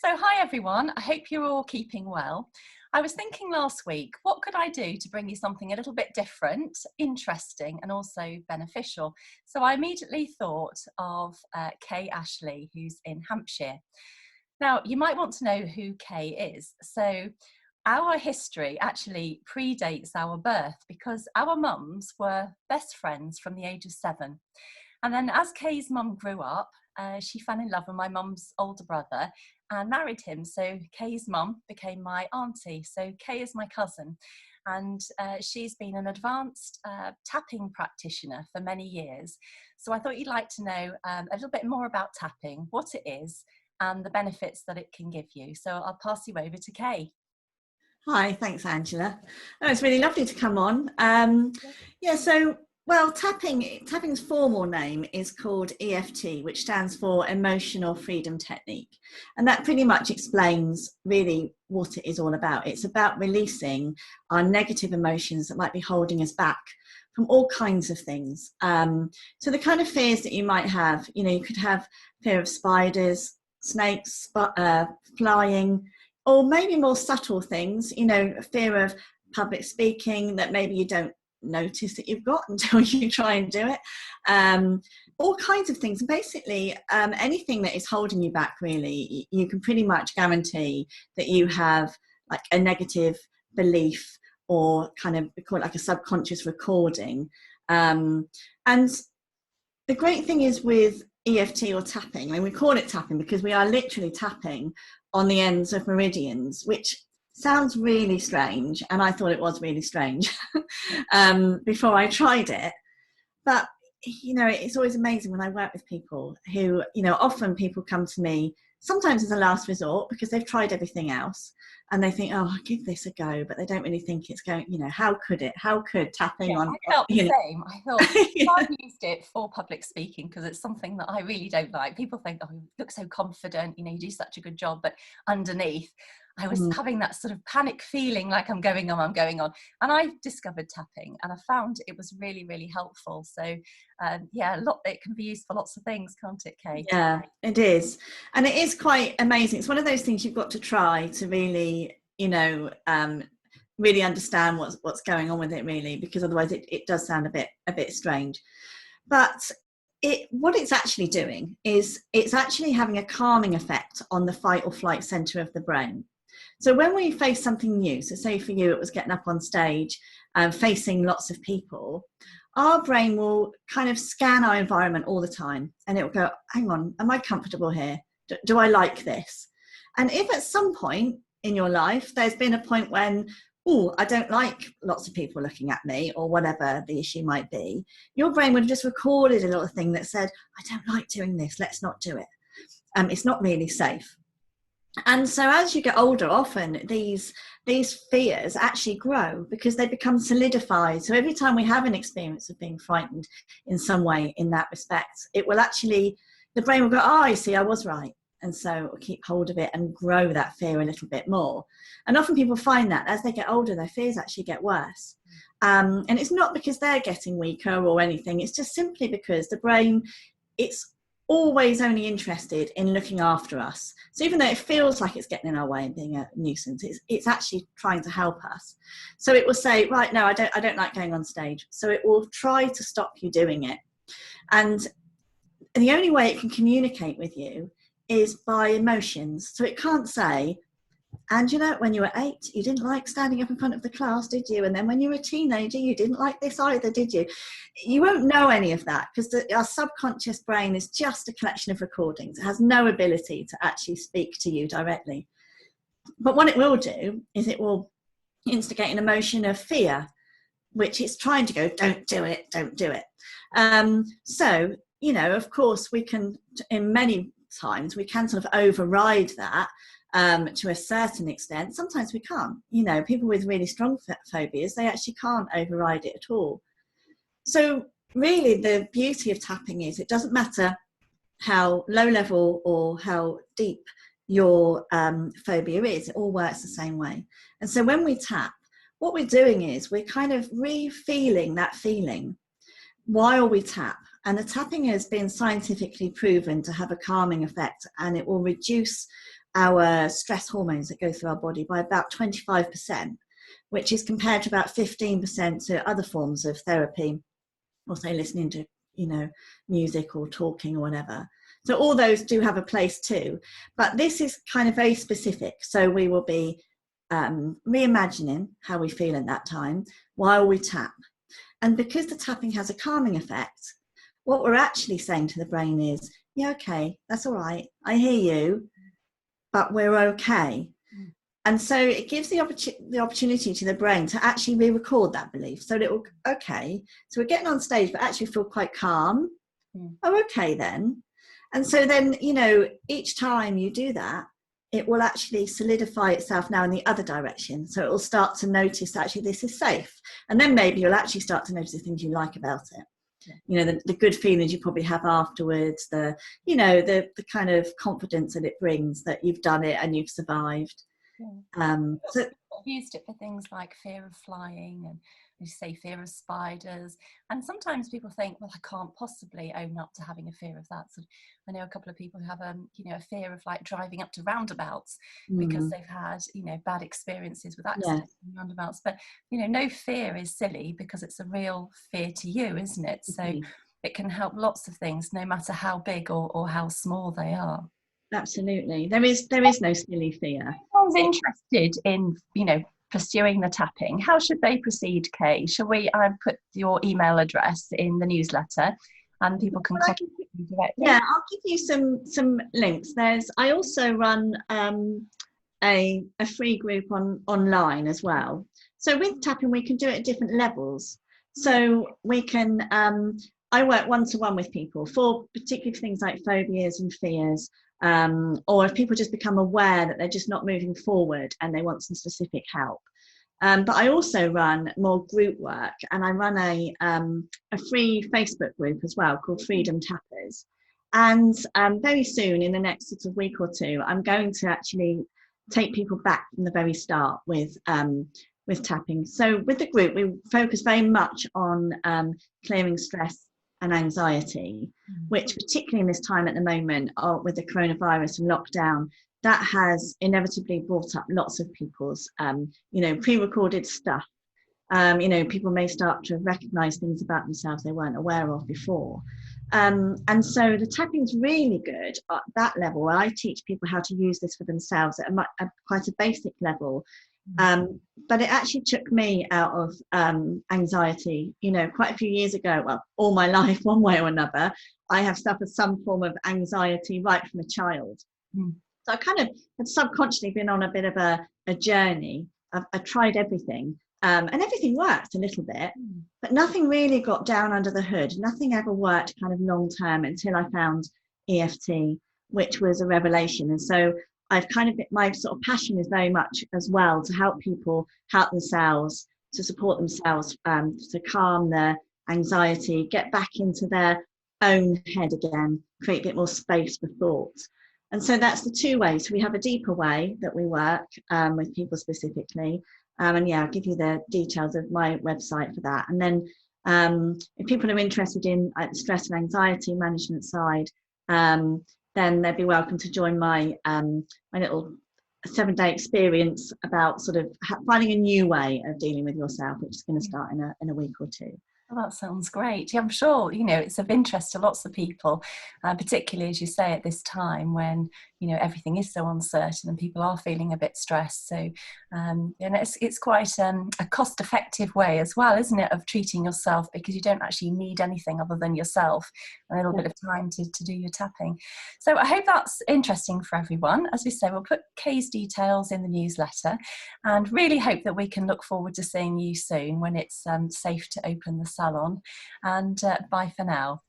So hi everyone, I hope you're all keeping well. I was thinking last week, what could I do to bring you something a little bit different, interesting and also beneficial? So I immediately thought of Kay Ashley, who's in Hampshire. Now you might want to know who Kay is. So our history actually predates our birth because our mums were best friends from the age of 7. And then as Kay's mum grew up, she fell in love with my mum's older brother and married him. So Kay's mum became my auntie. So Kay is my cousin. And she's been an advanced tapping practitioner for many years. So I thought you'd like to know a little bit more about tapping, what it is, and the benefits that it can give you. So I'll pass you over to Kay. Hi, thanks, Angela. Oh, it's really lovely to come on. Tapping's formal name is called EFT, which stands for Emotional Freedom Technique. And that pretty much explains really what it is all about. It's about releasing our negative emotions that might be holding us back from all kinds of things. So the kind of fears that you might have, you could have fear of spiders, snakes, flying, or maybe more subtle things, fear of public speaking that maybe you don't notice that you've got until you try and do it. All kinds of things. Basically, anything that is holding you back, really, you can pretty much guarantee that you have like a negative belief or kind of, we call it like a subconscious recording. And the great thing is with EFT or tapping, we call it tapping because we are literally tapping on the ends of meridians, which sounds really strange, and I thought it was really strange before I tried it. But it's always amazing when I work with people who, often people come to me sometimes as a last resort because they've tried everything else and they think, oh, I'll give this a go, but they don't really think it's going, how could tapping on... I felt the same. I thought, I've used it for public speaking because it's something that I really don't like. People think, oh, you look so confident, you do such a good job, but underneath I was having that sort of panic feeling like I'm going on. And I discovered tapping and I found it was really, really helpful. So it can be used for lots of things, can't it, Kay? Yeah, it is. And it is quite amazing. It's one of those things you've got to try to really, really understand what's going on with it, really, because otherwise it does sound a bit strange. But what it's actually doing is it's actually having a calming effect on the fight or flight center of the brain. So when we face something new, so say for you it was getting up on stage and facing lots of people, our brain will kind of scan our environment all the time and it will go, hang on, am I comfortable here? Do I like this? And if at some point in your life there's been a point when, I don't like lots of people looking at me or whatever the issue might be, your brain would have just recorded a little thing that said, I don't like doing this, let's not do it. It's not really safe. And so as you get older, often these fears actually grow because they become solidified. So every time we have an experience of being frightened in some way in that respect, it will actually, the brain will go, oh, I see, I was right. And so it will keep hold of it and grow that fear a little bit more. And often people find that as they get older, their fears actually get worse. And it's not because they're getting weaker or anything. It's just simply because the brain, it's always only interested in looking after us. So even though it feels like it's getting in our way and being a nuisance, it's actually trying to help us. So it will say, right, no, I don't like going on stage. So it will try to stop you doing it. And the only way it can communicate with you is by emotions. So it can't say, Angela, when you were 8, you didn't like standing up in front of the class, did you? And then when you were a teenager, you didn't like this either, did you? You won't know any of that because our subconscious brain is just a collection of recordings. It has no ability to actually speak to you directly. But what it will do is it will instigate an emotion of fear, which it's trying to go, don't do it, don't do it. So, of course, we can, in many times, we can sort of override that to a certain extent. Sometimes we can't. People with really strong phobias, they actually can't override it at all. So really the beauty of tapping is it doesn't matter how low level or how deep your phobia is, it all works the same way. And so when we tap, what we're doing is we're kind of re-feeling that feeling while we tap. And the tapping has been scientifically proven to have a calming effect, and it will reduce our stress hormones that go through our body by about 25%, which is compared to about 15% to other forms of therapy, or say listening to, music or talking or whatever. So all those do have a place too, but this is kind of very specific. So we will be reimagining how we feel at that time while we tap. And because the tapping has a calming effect, what we're actually saying to the brain is, yeah, okay, that's all right. I hear you, but we're okay. And so it gives the opportunity to the brain to actually re-record that belief. So that it will, okay, so we're getting on stage, but actually feel quite calm. Oh, okay then. And so then, each time you do that, it will actually solidify itself now in the other direction. So it will start to notice actually this is safe. And then maybe you'll actually start to notice the things you like about it. The good feelings you probably have afterwards, the kind of confidence that it brings that you've done it and you've survived. So I've used it for things like fear of flying and, you say, fear of spiders. And sometimes people think, well, I can't possibly own up to having a fear of that. So I know a couple of people who have a fear of like driving up to roundabouts because they've had bad experiences with accidents in roundabouts. But no fear is silly because it's a real fear to you, isn't it? So it can help lots of things, no matter how big or how small they are. Absolutely. There is no silly fear. If someone's interested in, pursuing the tapping, how should they proceed, Kay? Shall we put your email address in the newsletter and people can contact you directly? Yeah, I'll give you some links. I also run a free group online as well. So with tapping, we can do it at different levels. So we can, I work one-to-one with people for particularly things like phobias and fears, or if people just become aware that they're just not moving forward and they want some specific help. But I also run more group work, and I run a free Facebook group as well called Freedom Tappers. And very soon, in the next sort of week or two, I'm going to actually take people back from the very start with tapping. So with the group, we focus very much on clearing stress and anxiety, which particularly in this time at the moment with the coronavirus and lockdown, that has inevitably brought up lots of people's pre-recorded stuff. People may start to recognize things about themselves they weren't aware of before. And so the tapping is really good at that level, where I teach people how to use this for themselves at quite a basic level. But it actually took me out of anxiety, quite a few years ago. Well, all my life, one way or another, I have suffered some form of anxiety right from a child. So I kind of had subconsciously been on a bit of a journey. I tried everything, and everything worked a little bit, but nothing really got down under the hood. Nothing ever worked kind of long term until I found EFT, which was a revelation. And so I've kind of, my sort of passion is very much as well to help people help themselves, to support themselves, to calm their anxiety, get back into their own head again, create a bit more space for thought. And so that's the two ways. We have a deeper way that we work with people specifically. And I'll give you the details of my website for that. And then if people are interested in the stress and anxiety management side, then they'd be welcome to join my little 7-day experience about sort of finding a new way of dealing with yourself, which is going to start in a week or two. Well, that sounds great. Yeah, I'm sure, it's of interest to lots of people, particularly, as you say, at this time when, everything is so uncertain and people are feeling a bit stressed. So, it's quite a cost-effective way as well, isn't it, of treating yourself, because you don't actually need anything other than yourself, a little bit of time to do your tapping. So I hope that's interesting for everyone. As we say, we'll put Kay's details in the newsletter and really hope that we can look forward to seeing you soon when it's safe to open the salon. And bye for now.